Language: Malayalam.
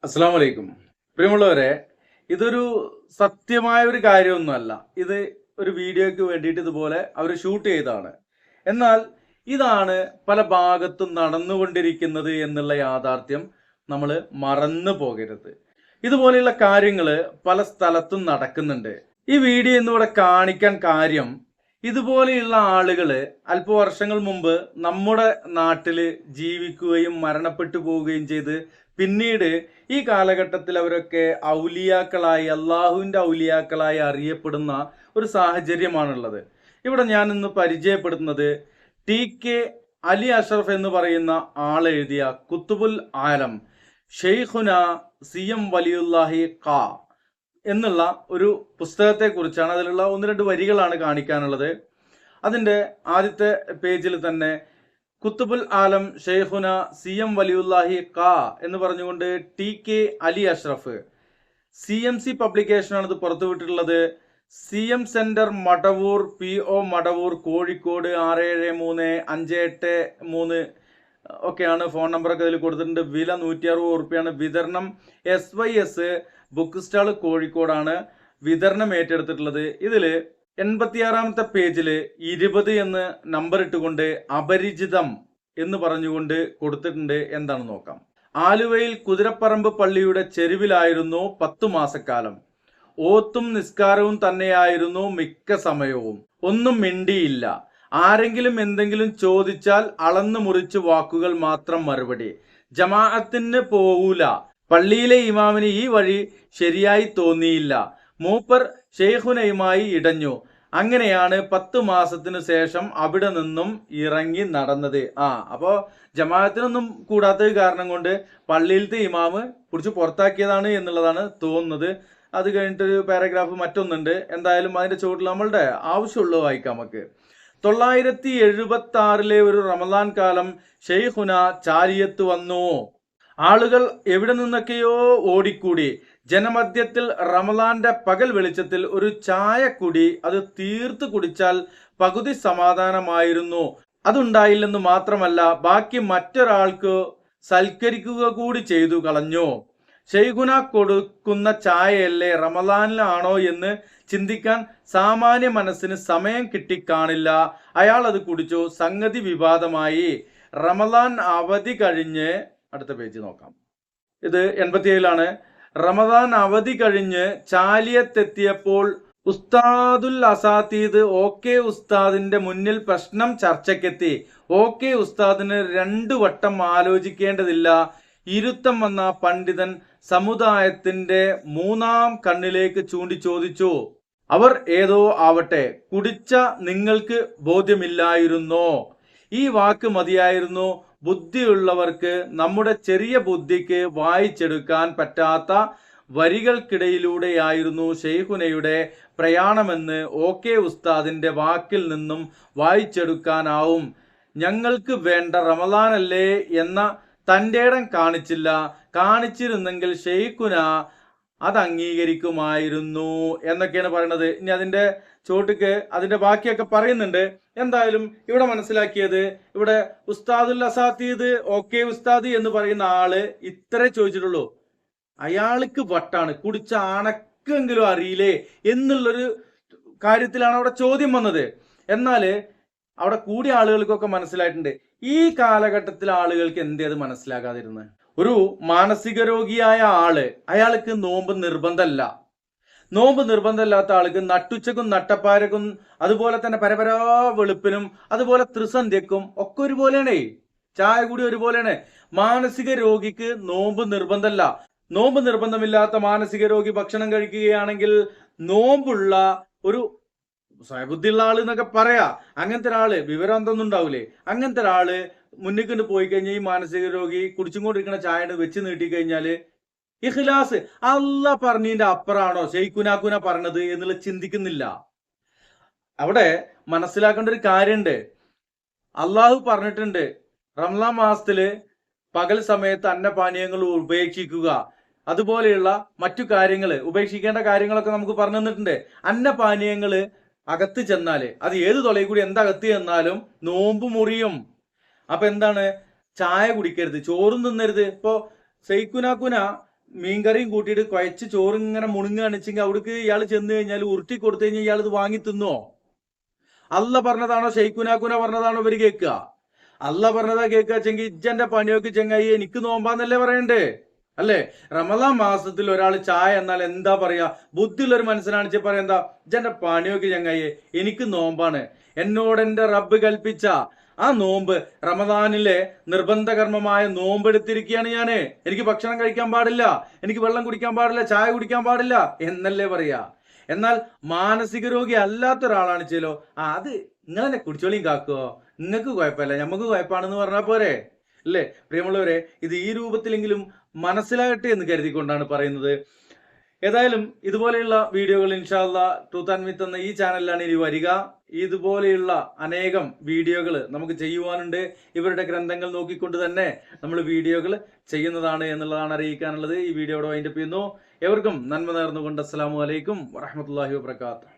അസ്സാം വലൈക്കും. പ്രിയമുള്ളവരെ, ഇതൊരു സത്യമായ ഒരു കാര്യമൊന്നുമല്ല. ഇത് ഒരു വീഡിയോയ്ക്ക് വേണ്ടിയിട്ട് ഇതുപോലെ അവർ ഷൂട്ട് ചെയ്തതാണ്. എന്നാൽ ഇതാണ് പല ഭാഗത്തും നടന്നുകൊണ്ടിരിക്കുന്നത് എന്നുള്ള യാഥാർത്ഥ്യം നമ്മൾ മറന്നു പോകരുത്. ഇതുപോലെയുള്ള കാര്യങ്ങൾ പല സ്ഥലത്തും നടക്കുന്നുണ്ട്. ഈ വീഡിയോ ഇന്നിവിടെ കാണിക്കാൻ കാര്യം, ഇതുപോലെയുള്ള ആളുകൾ അല്പവർഷങ്ങൾ മുമ്പ് നമ്മുടെ നാട്ടിൽ ജീവിക്കുകയും മരണപ്പെട്ടു പോവുകയും ചെയ്ത് പിന്നീട് ഈ കാലഘട്ടത്തിൽ അവരൊക്കെ ഔലിയാക്കളായി, അള്ളാഹുവിൻ്റെ ഔലിയാക്കളായി അറിയപ്പെടുന്ന ഒരു സാഹചര്യമാണുള്ളത്. ഇവിടെ ഞാൻ ഇന്ന് പരിചയപ്പെടുത്തുന്നത് ടി.കെ. അലി അഷ്റഫ് എന്ന് പറയുന്ന ആളെഴുതിയ കുത്തുബുൽ ആലം ഷെയ്ഖുന സി.എം. വലിയുല്ലാഹി ഖാ എന്നുള്ള ഒരു പുസ്തകത്തെ കുറിച്ചാണ്. അതിലുള്ള ഒന്ന് രണ്ട് വരികളാണ് കാണിക്കാനുള്ളത്. അതിൻ്റെ ആദ്യത്തെ പേജിൽ തന്നെ കുത്തുബുൽ ആലം ഷെയ്ഖുന സി.എം. വലിയുല്ലാഹി ഖാ എന്ന് പറഞ്ഞുകൊണ്ട് ടി.കെ. അലി അഷ്റഫ് CMC പബ്ലിക്കേഷനാണ് ഇത് പുറത്തുവിട്ടിട്ടുള്ളത്. CM centre Madavoor, PO Madavoor, Kozhikode 673583 ഒക്കെയാണ് ഫോൺ നമ്പറൊക്കെ ഇതിൽ കൊടുത്തിട്ടുണ്ട്. വില 160 ഉറുപ്പ്യാണ്. വിതരണം SYS ബുക്ക് സ്റ്റാൾ കോഴിക്കോടാണ് വിതരണം ഏറ്റെടുത്തിട്ടുള്ളത്. ഇതിൽ 86-ാമത്തെ പേജിൽ 20 എന്ന് നമ്പർ ഇട്ടുകൊണ്ട് അപരിചിതം എന്ന് പറഞ്ഞുകൊണ്ട് കൊടുത്തിട്ടുണ്ട്. എന്താണെന്ന് നോക്കാം. ആലുവയിൽ കുതിരപ്പറമ്പ് പള്ളിയുടെ ചെരുവിലായിരുന്നു 10 മാസക്കാലം. ഓത്തും നിസ്കാരവും തന്നെയായിരുന്നു മിക്ക സമയവും. ഒന്നും മിണ്ടിയില്ല. ആരെങ്കിലും എന്തെങ്കിലും ചോദിച്ചാൽ അളന്നു മുറിച്ച് വാക്കുകൾ മാത്രം മറുപടി. ജമാഅത്തിന് പോവൂല. പള്ളിയിലെ ഇമാമിന് ഈ വഴി ശരിയായി തോന്നിയില്ല. മൂപ്പർ ഷെയ്ഖുനയുമായി ഇടഞ്ഞു. അങ്ങനെയാണ് 10 മാസത്തിനു ശേഷം അവിടെ നിന്നും ഇറങ്ങി നടന്നത്. അപ്പോൾ ജമാഅത്തിനൊന്നും കൂടാത്ത കാരണം കൊണ്ട് പള്ളിയിലത്തെ ഇമാമ് പിടിച്ച് പുറത്താക്കിയതാണ് എന്നുള്ളതാണ് തോന്നുന്നത്. അത് കഴിഞ്ഞിട്ടൊരു പാരഗ്രാഫ് മറ്റൊന്നുണ്ട്. എന്തായാലും അതിന്റെ ചുവട്ടിൽ നമ്മളുടെ ആവശ്യമുള്ളത് വായിക്കാം നമുക്ക്. 976 ഒരു റമദാൻ കാലം ഷെയ്ഖുന ചാരിയത്ത് വന്നു. ആളുകൾ എവിടെ നിന്നൊക്കെയോ ഓടിക്കൂടി. ജനമധ്യത്തിൽ റമദാന്റെ പകൽ വെളിച്ചത്തിൽ ഒരു ചായ കുടി, അത് തീർത്ത് കുടിച്ചാൽ പകുതി സമാധാനമായിരുന്നു. അതുണ്ടായില്ലെന്ന് മാത്രമല്ല, ബാക്കി മറ്റൊരാൾക്ക് സൽക്കരിക്കുക കൂടി ചെയ്തു കളഞ്ഞു. ഷെയ്ഖുന കൊടുക്കുന്ന ചായയല്ലേ, റമദാനിലാണോ എന്ന് ചിന്തിക്കാൻ സാമാന്യ മനസ്സിന് സമയം കിട്ടിക്കാണില്ല. അയാൾ അത് കുടിച്ചു. സംഗതി വിവാദമായി. റമദാൻ അവധി കഴിഞ്ഞ്, അടുത്ത പേജ് നോക്കാം. ഇത് 87-ലാണ്. റമദാൻ അവധി കഴിഞ്ഞ് ചാലിയത്തെത്തിയപ്പോൾ ഉസ്താദുൽ അസാത്തീദ് OK ഉസ്താദിന്റെ മുന്നിൽ പ്രശ്നം ചർച്ചയ്ക്കെത്തി. OK ഉസ്താദിന് 2 വട്ടം ആലോചിക്കേണ്ടതില്ല. ഇരുത്തം വന്ന പണ്ഡിതൻ സമുദായത്തിന്റെ 3-ാം കണ്ണിലേക്ക് ചൂണ്ടി ചോദിച്ചു. അവർ ഏതോ ആവട്ടെ, കുടിച്ച നിങ്ങൾക്ക് ബോധ്യമില്ലായിരുന്നോ? ഈ വാക്ക് മതിയായിരുന്നു. ബുദ്ധിയുള്ളവർക്ക് നമ്മുടെ ചെറിയ ബുദ്ധിക്ക് വായിച്ചെടുക്കാൻ പറ്റാത്ത വരികൾക്കിടയിലൂടെയായിരുന്നു ഷെയ്ഖുനയുടെ പ്രയാണമെന്ന് OK ഉസ്താദിന്റെ വാക്കിൽ നിന്നും വായിച്ചെടുക്കാനാവും. ഞങ്ങൾക്ക് വേണ്ട റമദാനല്ലേ എന്ന തൻ്റെ ഇടം കാണിച്ചില്ല. കാണിച്ചിരുന്നെങ്കിൽ ഷെയ്ഖുന അത് അംഗീകരിക്കുമായിരുന്നു എന്നൊക്കെയാണ് പറയുന്നത്. ഇനി അതിന്റെ ചോട്ടിക്ക് അതിന്റെ ബാക്കിയൊക്കെ പറയുന്നുണ്ട്. എന്തായാലും ഇവിടെ മനസ്സിലാക്കിയത്, ഇവിടെ ഉസ്താദുൽ അസാത്തീദ് OK ഉസ്താദ് എന്ന് പറയുന്ന ആള് ഇത്രേ ചോദിച്ചിട്ടുള്ളൂ. അയാൾക്ക് വട്ടാണ്, കുടിച്ച അണക്കെങ്കിലും അറിയില്ലേ എന്നുള്ളൊരു കാര്യത്തിലാണ് അവിടെ ചോദ്യം വന്നത്. എന്നാല് അവിടെ കൂടിയ ആളുകൾക്കൊക്കെ മനസ്സിലായിട്ടുണ്ട്. ഈ കാലഘട്ടത്തിലെ ആളുകൾക്ക് എന്തേ അത് മനസ്സിലാകാതിരുന്നത്? ഒരു മാനസിക രോഗിയായ ആള്, അയാൾക്ക് നോമ്പ് നിർബന്ധമല്ല. നോമ്പ് നിർബന്ധമില്ലാത്ത ആൾക്ക് നട്ടുച്ചക്കും നട്ടപ്പാരക്കും അതുപോലെ തന്നെ പരപരാ വെളുപ്പിനും അതുപോലെ ത്രിസന്ധ്യക്കും ഒക്കെ ഒരുപോലെയാണേ. ചായ കൂടി ഒരുപോലെയാണ്. മാനസിക രോഗിക്ക് നോമ്പ് നിർബന്ധമല്ല. നോമ്പ് നിർബന്ധമില്ലാത്ത മാനസിക രോഗി ഭക്ഷണം കഴിക്കുകയാണെങ്കിൽ നോമ്പുള്ള ഒരു സ്വയബുദ്ധിയുള്ള ആള് എന്നൊക്കെ പറയാ. അങ്ങനത്തെ ഒരാള്, വിവരം എന്തൊന്നും ഉണ്ടാവൂലേ, അങ്ങനത്തെ ഒരാള് മുന്നിൽ കൊണ്ട് പോയി കഴിഞ്ഞാൽ ഈ മാനസിക രോഗി കുടിച്ചും കൊണ്ടിരിക്കുന്ന ചായ വെച്ച് നീട്ടിക്കഴിഞ്ഞാല് ഇഖ്ലാസ് അല്ലാഹ് പറഞ്ഞതിന്റെ അപ്പുറമാണോ ഷെയ്ഖുനാക്കുന പറഞ്ഞത് എന്നുള്ള ചിന്തിക്കുന്നില്ല. അവിടെ മനസ്സിലാക്കേണ്ട ഒരു കാര്യമുണ്ട്. അള്ളാഹു പറഞ്ഞിട്ടുണ്ട്, റമദാൻ മാസത്തില് പകൽ സമയത്ത് അന്നപാനീയങ്ങൾ ഉപേക്ഷിക്കുക, അതുപോലെയുള്ള മറ്റു കാര്യങ്ങള് ഉപേക്ഷിക്കേണ്ട കാര്യങ്ങളൊക്കെ നമുക്ക് പറഞ്ഞു തന്നിട്ടുണ്ട്. അന്നപാനീയങ്ങള് അകത്ത് ചെന്നാല്, അത് ഏത് തൊലയിൽ കൂടി എന്തകത്ത് ചെന്നാലും നോമ്പ് മുറിയും. അപ്പൊ എന്താണ്, ചായ കുടിക്കരുത്, ചോറും തിന്നരുത്. ഇപ്പോ ഷെയ്ഖുനാക്കുന മീൻകറിയും കൂട്ടിയിട്ട് കുഴച്ച് ചോറ് ഇങ്ങനെ മുണുങ്ങാണിച്ചെങ്കിൽ അവിടേക്ക് ഇയാൾ ചെന്ന് കഴിഞ്ഞാൽ ഉരുട്ടി കൊടുത്തു കഴിഞ്ഞാൽ ഇയാൾ ഇത് വാങ്ങി തിന്നോ? അല്ല പറഞ്ഞതാണോ ഷെയ്ഖുനാക്കുന പറഞ്ഞതാണോ ഇവര് കേൾക്കുക? അല്ല പറഞ്ഞതാ കേൾക്കുക വെച്ചെങ്കിൽ ഇജ്ജന്റെ പണിയൊക്കെ ചെങ്ങായി എനിക്ക് നോമ്പാന്നല്ലേ പറയണ്ടേ? അല്ലേ? റമദാൻ മാസത്തിൽ ഒരാൾ ചായ എന്നാൽ എന്താ പറയാ? ബുദ്ധിയുള്ളൊരു മനസ്സിനാണിച്ച് പറയാ എന്താ, ഇജ്ജന്റെ പണിയൊക്കെ ചെങ്ങായി എനിക്ക് നോമ്പാണ്, എന്നോട് എന്റെ റബ്ബ് കൽപ്പിച്ച ആ നോമ്പ് റമദാനിലെ നിർബന്ധ കർമ്മമായ നോമ്പെടുത്തിരിക്കുകയാണ് ഞാന്, എനിക്ക് ഭക്ഷണം കഴിക്കാൻ പാടില്ല, എനിക്ക് വെള്ളം കുടിക്കാൻ പാടില്ല, ചായ കുടിക്കാൻ പാടില്ല എന്നല്ലേ പറയാ. എന്നാൽ മാനസിക രോഗി അല്ലാത്ത ഒരാളാണ് ചെയ്യലോ, അത് നിങ്ങളെന്നെ കുടിച്ചോളിയും കാക്കോ, നിങ്ങൾക്ക് കുഴപ്പമില്ല നമുക്ക് കുഴപ്പമാണെന്ന് പറഞ്ഞാൽ പോരെ? അല്ലേ പ്രിയമുള്ളവരെ, ഇത് ഈ രൂപത്തിലെങ്കിലും മനസ്സിലാകട്ടെ എന്ന് കരുതിക്കൊണ്ടാണ് പറയുന്നത്. ഏതായാലും ഇതുപോലെയുള്ള വീഡിയോകൾ ഇൻഷാ അല്ലാഹ് ട്രൂത്ത് ആൻഡ് മിത്ത് എന്ന ഈ ചാനലിലാണ് ഇനി വരിക. ഇതുപോലെയുള്ള അനേകം വീഡിയോകൾ നമുക്ക് ചെയ്യുവാനുണ്ട്. ഇവരുടെ ഗ്രന്ഥങ്ങൾ നോക്കിക്കൊണ്ട് തന്നെ നമ്മൾ വീഡിയോകൾ ചെയ്യുന്നതാണ് എന്നുള്ളതാണ് അറിയിക്കാനുള്ളത്. ഈ വീഡിയോയുടെ വൈൻഡപ്പ് ചെയ്യുന്നു. എവർക്കും നന്മ നേർന്നുകൊണ്ട് അസ്സലാമു അലൈക്കും വറഹ്മത്തുള്ളാഹി വബറകാതുഹു.